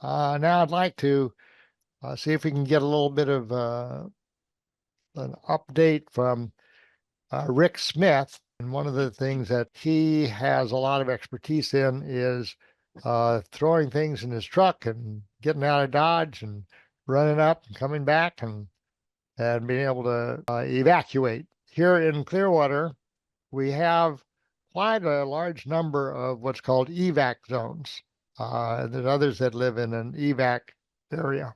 Now I'd like to see if we can get a little bit of an update from Rick Smith. And one of the things that he has a lot of expertise in is throwing things in his truck and getting out of Dodge and running up and coming back and being able to evacuate. Here in Clearwater, we have quite a large number of what's called evac zones. There's others that live in an evac area.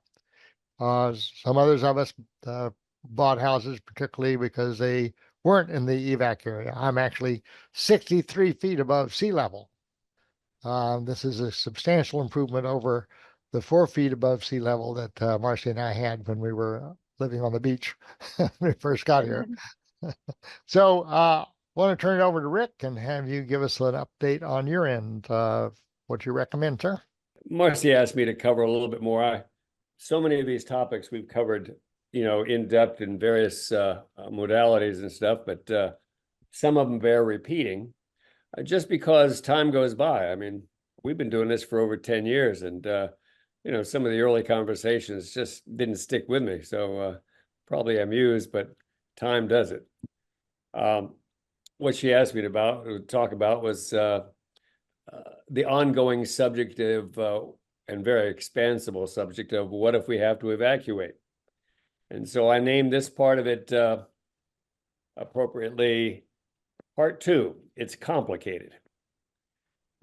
Some others of us bought houses particularly because they weren't in the evac area. I'm actually 63 feet above sea level. This is a substantial improvement over the 4 feet above sea level that Marcy and I had when we were living on the beach when we first got here. So want to turn it over to Rick and have you give us an update on your end. What you recommend, sir? Marcy asked me to cover a little bit more. So many of these topics we've covered, in depth in various modalities and stuff, but some of them bear repeating just because time goes by. I mean, we've been doing this for over 10 years and, some of the early conversations just didn't stick with me. So probably I'm used, but time does it. What she asked me to talk about was the ongoing subject of and very expansible subject of what if we have to evacuate? And so I named this part of it appropriately part 2. It's complicated.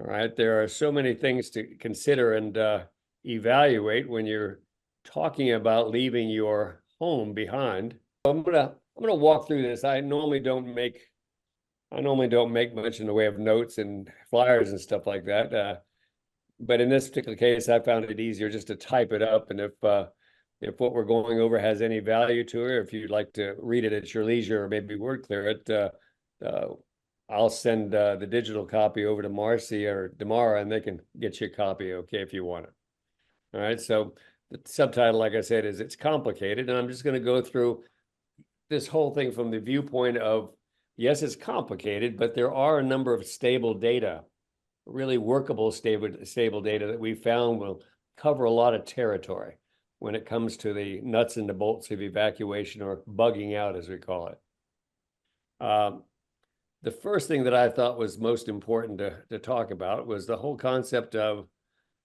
All right, there are so many things to consider and evaluate when you're talking about leaving your home behind. So I'm gonna walk through this. I normally don't make much in the way of notes and flyers and stuff like that. But in this particular case, I found it easier just to type it up. And if what we're going over has any value to it, or if you'd like to read it at your leisure or maybe word clear it, I'll send the digital copy over to Marcy or Damara and they can get you a copy, okay, if you want it. All right, so the subtitle, like I said, is It's Complicated. And I'm just going to go through this whole thing from the viewpoint of, yes, it's complicated, but there are a number of stable data, really workable stable data that we found will cover a lot of territory when it comes to the nuts and the bolts of evacuation, or bugging out, as we call it. The first thing that I thought was most important to talk about was the whole concept of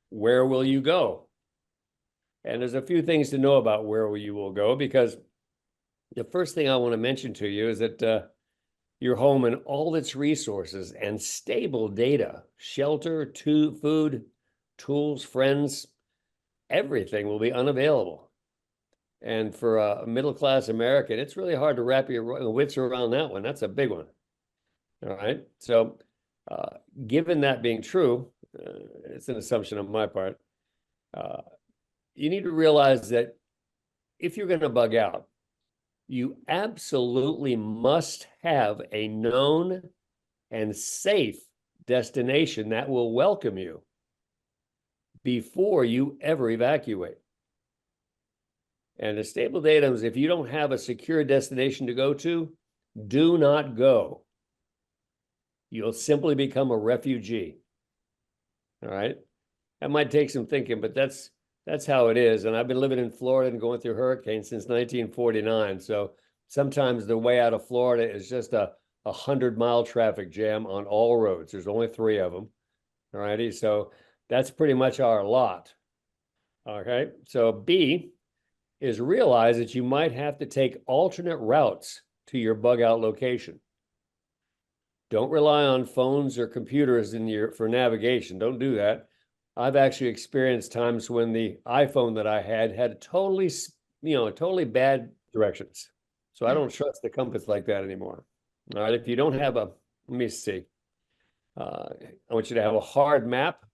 where will you go? And there's a few things to know about where you will go, because the first thing I want to mention to you is that your home and all its resources and stable data, shelter, food, tools, friends, everything will be unavailable. And for a middle-class American, it's really hard to wrap your wits around that one. That's a big one. All right. So given that being true, it's an assumption on my part, you need to realize that if you're going to bug out, you absolutely must have a known and safe destination that will welcome you before you ever evacuate. And the stable data is, if you don't have a secure destination to go to, do not go. You'll simply become a refugee. All right. That might take some thinking, but that's how it is. And I've been living in Florida and going through hurricanes since 1949. So sometimes the way out of Florida is just a 100-mile traffic jam on all roads. There's only 3 of them. All righty. So that's pretty much our lot. Okay. So B is realize that you might have to take alternate routes to your bug out location. Don't rely on phones or computers for navigation. Don't do that. I've actually experienced times when the iPhone that I had totally bad directions. So I don't trust the compass like that anymore. All right, if you don't have let me see. I want you to have a hard map,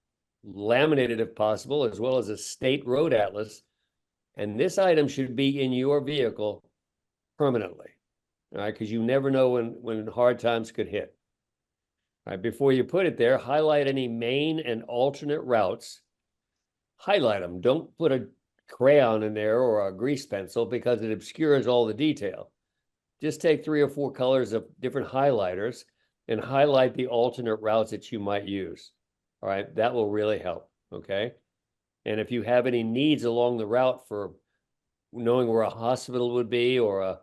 laminated if possible, as well as a state road atlas. And this item should be in your vehicle permanently. All right, because you never know when hard times could hit. All right, before you put it there, highlight any main and alternate routes. Highlight them. Don't put a crayon in there or a grease pencil because it obscures all the detail. Just take 3 or 4 colors of different highlighters and highlight the alternate routes that you might use. All right, that will really help, okay? And if you have any needs along the route for knowing where a hospital would be, or a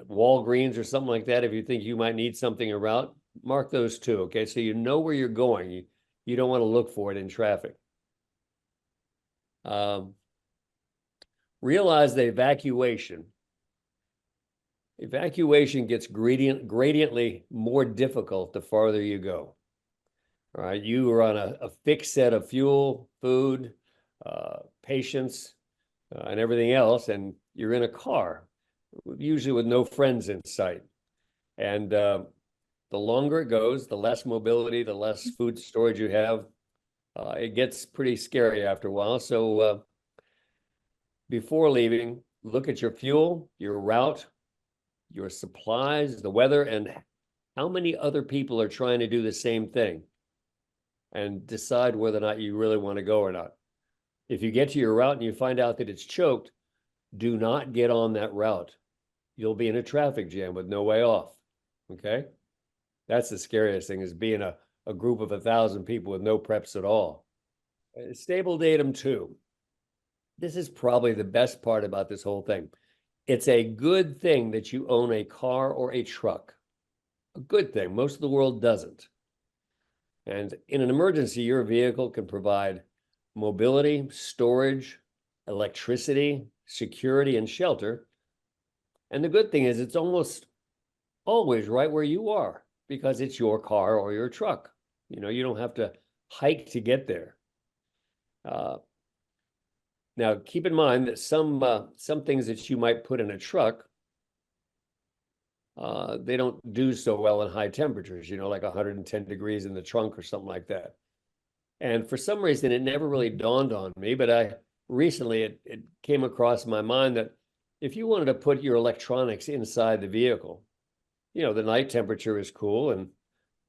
Walgreens or something like that, if you think you might need something en route, mark those too. Okay, so you know where you're going. You don't want to look for it in traffic. Realize the evacuation gets gradiently more difficult the farther you go. All right, you are on a fixed set of fuel, food, patience, and everything else, and you're in a car, usually with no friends in sight. And the longer it goes, the less mobility, the less food storage you have. It gets pretty scary after a while. So before leaving, look at your fuel, your route, your supplies, the weather, and how many other people are trying to do the same thing, and decide whether or not you really want to go or not. If you get to your route and you find out that it's choked, do not get on that route. You'll be in a traffic jam with no way off. Okay? That's the scariest thing, is being a group of 1,000 people with no preps at all. Stable datum 2. This is probably the best part about this whole thing. It's a good thing that you own a car or a truck. A good thing. Most of the world doesn't. And in an emergency, your vehicle can provide mobility, storage, electricity, security, and shelter. And the good thing is it's almost always right where you are, because it's your car or your truck. You don't have to hike to get there. Now, keep in mind that some things that you might put in a truck, they don't do so well in high temperatures, like 110 degrees in the trunk or something like that. And for some reason, it never really dawned on me, but recently it came across my mind that if you wanted to put your electronics inside the vehicle, the night temperature is cool and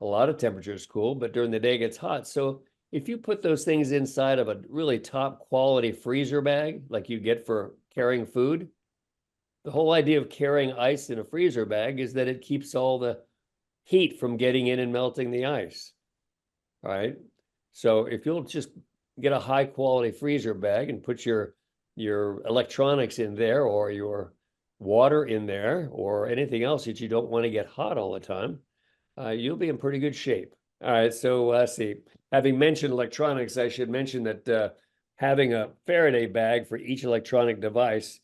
a lot of temperature is cool, but during the day it gets hot. So if you put those things inside of a really top quality freezer bag, like you get for carrying food, the whole idea of carrying ice in a freezer bag is that it keeps all the heat from getting in and melting the ice. All right. So if you'll just get a high quality freezer bag and put your electronics in there, or your water in there, or anything else that you don't want to get hot all the time, you'll be in pretty good shape. All right, so let's see. Having mentioned electronics, I should mention that having a Faraday bag for each electronic device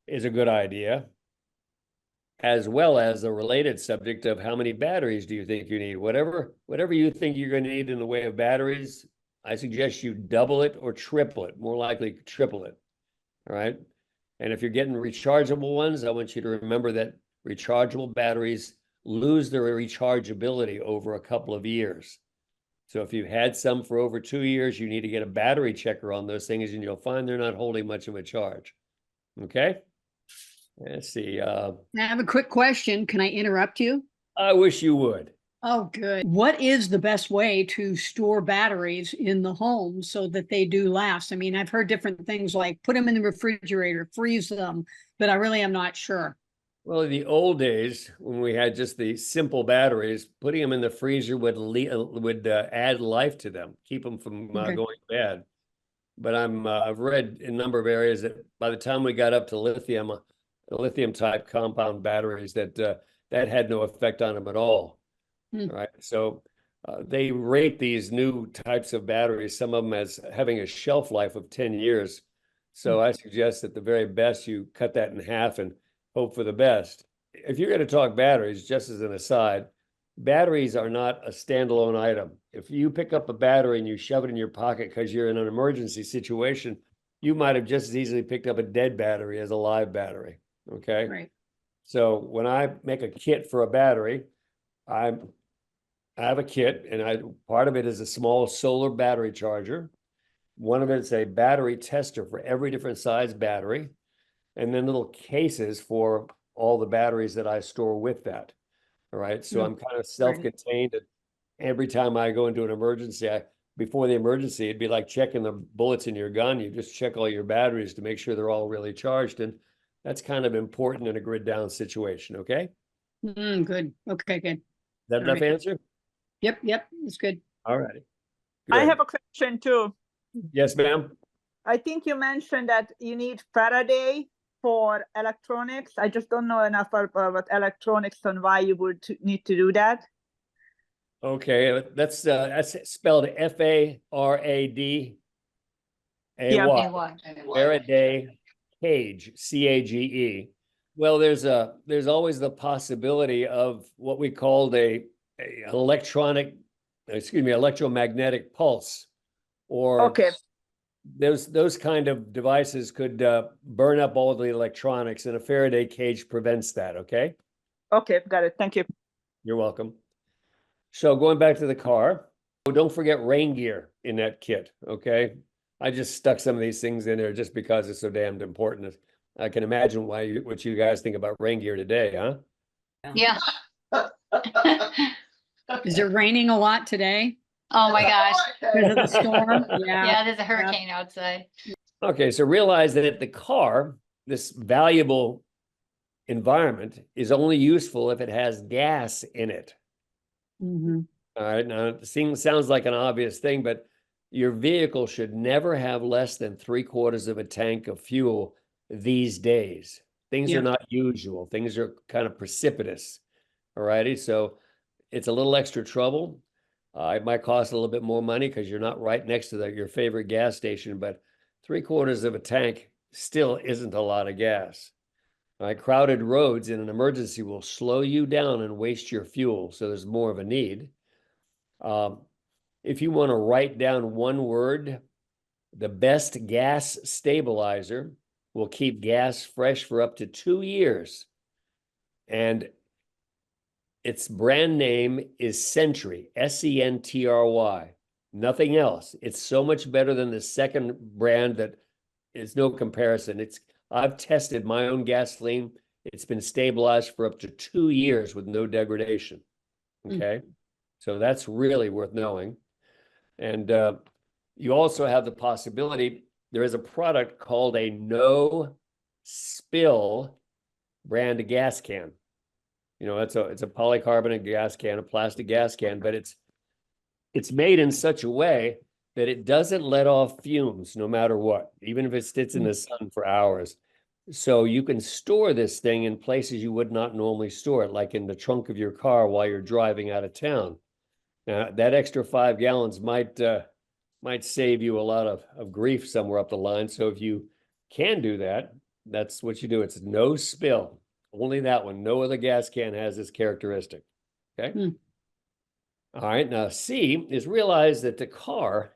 is a good idea, as well as the related subject of how many batteries do you think you need. Whatever you think you're going to need in the way of batteries, I suggest you double it or triple it, more likely triple it. All right. And if you're getting rechargeable ones, I want you to remember that rechargeable batteries lose their rechargeability over a couple of years. So if you've had some for over 2 years, you need to get a battery checker on those things, and you'll find they're not holding much of a charge. Okay. Let's see. I have a quick question. Can I interrupt you? I wish you would. Oh, good. What is the best way to store batteries in the home so that they do last? I mean, I've heard different things like put them in the refrigerator, freeze them, but I really am not sure. Well, in the old days, when we had just the simple batteries, putting them in the freezer would add life to them, keep them from going bad. But I've read in a number of areas that by the time we got up to lithium type compound batteries, that had no effect on them at all. Right. So they rate these new types of batteries, some of them as having a shelf life of 10 years. So I suggest that the very best you cut that in half and hope for the best. If you're going to talk batteries, just as an aside, batteries are not a standalone item. If you pick up a battery and you shove it in your pocket because you're in an emergency situation, you might have just as easily picked up a dead battery as a live battery. Okay. Right. So when I make a kit for a battery, I have a kit, and part of it is a small solar battery charger. One of it is a battery tester for every different size battery, and then little cases for all the batteries that I store with that. All right. So I'm kind of self-contained. And every time I go into an emergency, before the emergency, it'd be like checking the bullets in your gun. You just check all your batteries to make sure they're all really charged. And that's kind of important in a grid down situation. Okay. Good. Okay, good. Is that enough answer? Yep. That's good. All righty. I have a question too. Yes, ma'am. I think you mentioned that you need Faraday for electronics. I just don't know enough about electronics and why you would need to do that. Okay, that's spelled F-A-R-A-D. Yeah. A-Y. Faraday cage, C-A-G-E. Well, there's always the possibility of what we called a electromagnetic pulse, or Okay. those kind of devices could burn up all the electronics, and a Faraday cage prevents that. Okay, Okay, got it. Thank you. you're welcome. So going back to the car, don't forget rain gear in that kit. Okay, I just stuck some of these things in there just because it's so damned important. I can imagine what you guys think about rain gear today, huh? Yeah. Is it raining a lot today Oh my gosh. because of the storm? Yeah. Yeah, there's a hurricane outside. Okay, so realize that the car, this valuable environment, is only useful if it has gas in it. Mhm. All right, now it sounds like an obvious thing, but your vehicle should never have less than 3/4 of a tank of fuel these days. Things Yeah. are not usual. Things are kind of precipitous. All righty, so it's a little extra trouble. It might cost a little bit more money because you're not right next to your favorite gas station, but 3/4 of a tank still isn't a lot of gas. All right, crowded roads in an emergency will slow you down and waste your fuel, so there's more of a need. If you want to write down one word, the best gas stabilizer will keep gas fresh for up to 2 years. And its brand name is Sentry, S-E-N-T-R-Y. Nothing else. It's so much better than the second brand that is no comparison. I've tested my own gasoline. It's been stabilized for up to 2 years with no degradation. Okay. So that's really worth knowing. And you also have the possibility, there is a product called a no spill brand gas can. You know, it's a polycarbonate gas can, a plastic gas can, but it's made in such a way that it doesn't let off fumes no matter what, even if it sits in the sun for hours. So you can store this thing in places you would not normally store it, like in the trunk of your car while you're driving out of town. Now, that extra 5 gallons might save you a lot of grief somewhere up the line. So if you can do that, that's what you do. It's no spill. Only that one. No other gas can has this characteristic. Okay. All right. Now, C is realize that the car,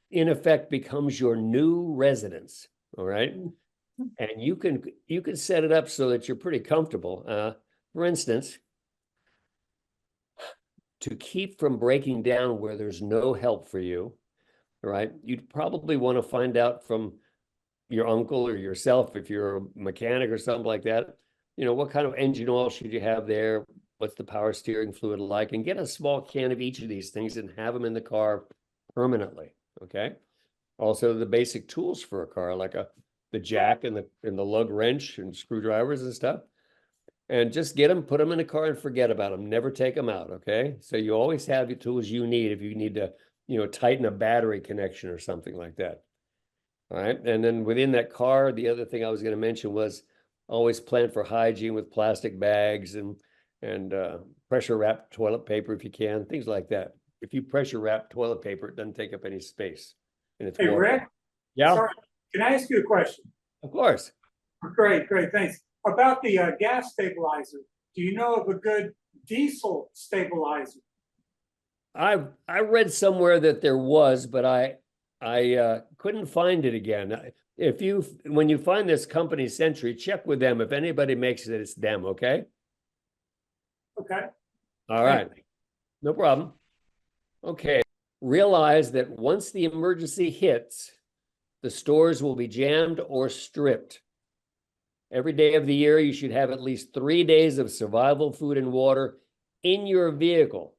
in effect, becomes your new residence. All right. And you can set it up so that you're pretty comfortable. For instance, to keep from breaking down where there's no help for you, right? You'd probably want to find out from your uncle or yourself, if you're a mechanic or something like that, you know, what kind of engine oil should you have there? What's the power steering fluid like? And get a small can of each of these things and have them in the car permanently, okay? Also, the basic tools for a car, like the jack and the lug wrench and screwdrivers and stuff. And just get them, put them in the car and forget about them. Never take them out, okay? So you always have the tools you need if you need to, you know, tighten a battery connection or something like that. All right. And then within that car, the other thing I was going to mention was always plan for hygiene with plastic bags and pressure wrapped toilet paper if you can, things like that. If you pressure wrap toilet paper, it doesn't take up any space. And it's Hey, water. Rick? Yeah, Sorry, can I ask you a question? of course. Great, thanks. About the gas stabilizer, do you know of a good diesel stabilizer? I read somewhere that there was, but I couldn't find it again. When you find this company Sentry, check with them. If anybody makes it, it's them, okay? Okay. All right. No problem. Okay. Realize that once the emergency hits, the stores will be jammed or stripped. Every day of the year, you should have at least 3 days of survival food and water in your vehicle,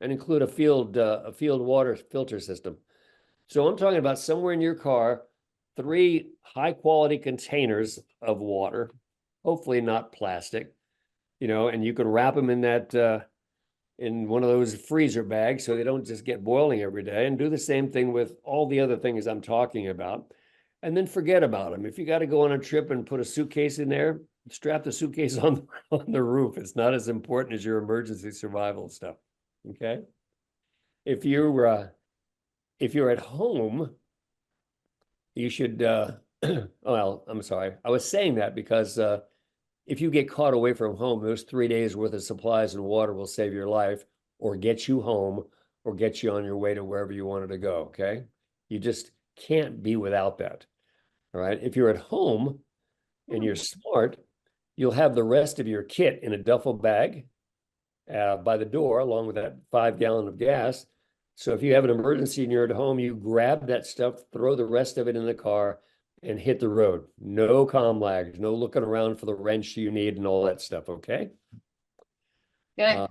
and include a field water filter system. So I'm talking about somewhere in your car, 3 high quality containers of water, hopefully not plastic, you know, and you can wrap them in that in one of those freezer bags so they don't just get boiling every day, and do the same thing with all the other things I'm talking about. And then forget about them. If you got to go on a trip and put a suitcase in there, strap the suitcase on the roof. It's not as important as your emergency survival stuff. Okay. If you're at home, you should well, I'm sorry. I was saying that because if you get caught away from home, those 3 days worth of supplies and water will save your life, or get you home, or get you on your way to wherever you wanted to go. Okay. You just can't be without that. All right. If you're at home and you're smart, you'll have the rest of your kit in a duffel bag by the door, along with that 5 gallon of gas. So if you have an emergency and you're at home, you grab that stuff, throw the rest of it in the car, and hit the road. No comm lags, no looking around for the wrench you need and all that stuff. Okay. Good.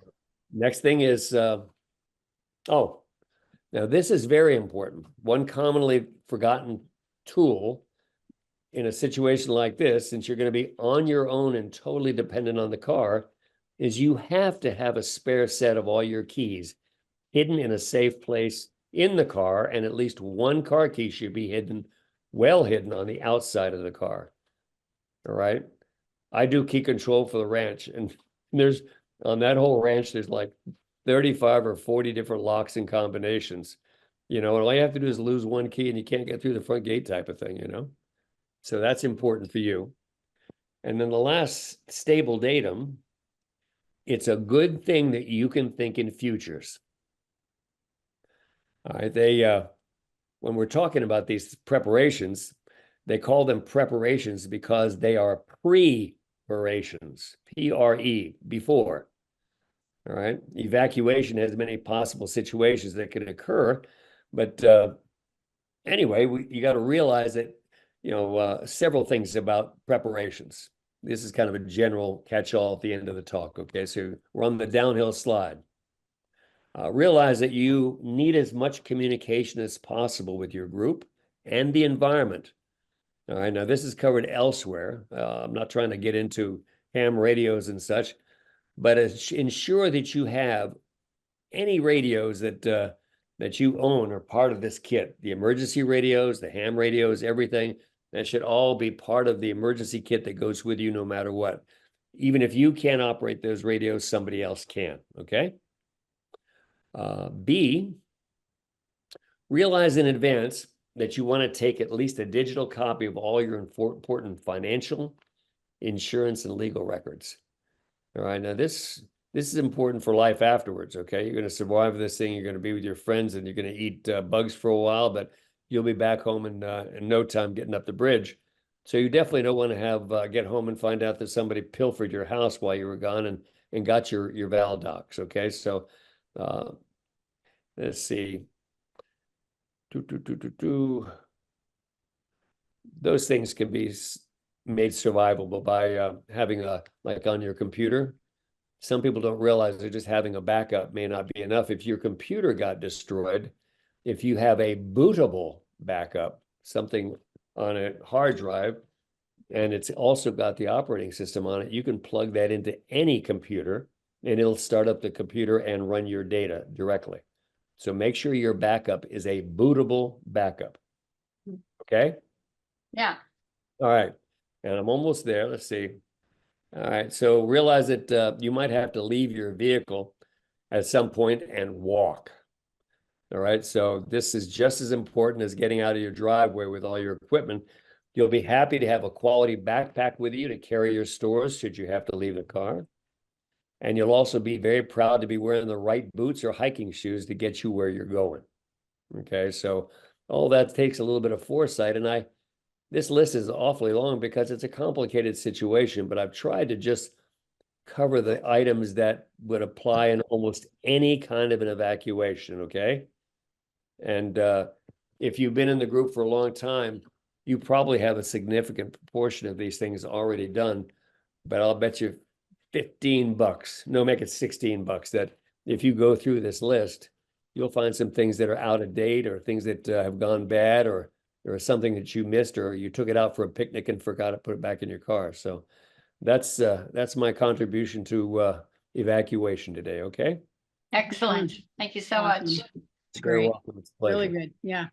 Next thing is, oh, now this is very important. One commonly forgotten tool in a situation like this, since you're going to be on your own and totally dependent on the car, is you have to have a spare set of all your keys hidden in a safe place in the car, and at least one car key should be hidden, well hidden, on the outside of the car. All right. I do key control for the ranch, and there's, on that whole ranch, there's like 35 or 40 different locks and combinations, and all you have to do is lose one key and you can't get through the front gate type of thing, So that's important for you. And then the last stable datum, it's a good thing that you can think in futures. All right, when we're talking about these preparations, they call them preparations because they are preparations, P-R-E, before. All right, evacuation has many possible situations that can occur, but anyway, you got to realize that, several things about preparations. This is kind of a general catch-all at the end of the talk. Okay, so we're on the downhill slide. Realize that you need as much communication as possible with your group and the environment. All right, now this is covered elsewhere. I'm not trying to get into ham radios and such, but ensure that you have any radios that you own or part of this kit. The emergency radios, the ham radios, everything, that should all be part of the emergency kit that goes with you no matter what. Even if you can't operate those radios, somebody else can, okay? B, realize in advance that you want to take at least a digital copy of all your important financial, insurance, and legal records. All right, now this is important for life afterwards, okay? You're going to survive this thing, you're going to be with your friends, and you're going to eat bugs for a while, but you'll be back home in no time getting up the bridge. So you definitely don't want to have get home and find out that somebody pilfered your house while you were gone and got your Valdocs, okay? So let's see. Those things can be made survivable by having like on your computer. Some people don't realize that just having a backup may not be enough. If your computer got destroyed, if you have a bootable backup, something on a hard drive, and it's also got the operating system on it, you can plug that into any computer and it'll start up the computer and run your data directly. So make sure your backup is a bootable backup. Okay? Yeah. All right. And I'm almost there. Let's see. All right. So realize that you might have to leave your vehicle at some point and walk. All right. So this is just as important as getting out of your driveway with all your equipment. You'll be happy to have a quality backpack with you to carry your stores should you have to leave the car. And you'll also be very proud to be wearing the right boots or hiking shoes to get you where you're going. Okay, so all that takes a little bit of foresight. And this list is awfully long because it's a complicated situation, but I've tried to just cover the items that would apply in almost any kind of an evacuation, okay? And if you've been in the group for a long time, you probably have a significant proportion of these things already done, but I'll bet you $15, no, make it $16, that if you go through this list, you'll find some things that are out of date or things that have gone bad or something that you missed or you took it out for a picnic and forgot to put it back in your car. So that's my contribution to evacuation today, okay? Excellent. Thank you so much. Awesome. It's Very great, welcome. It's a really pleasure. good, yeah.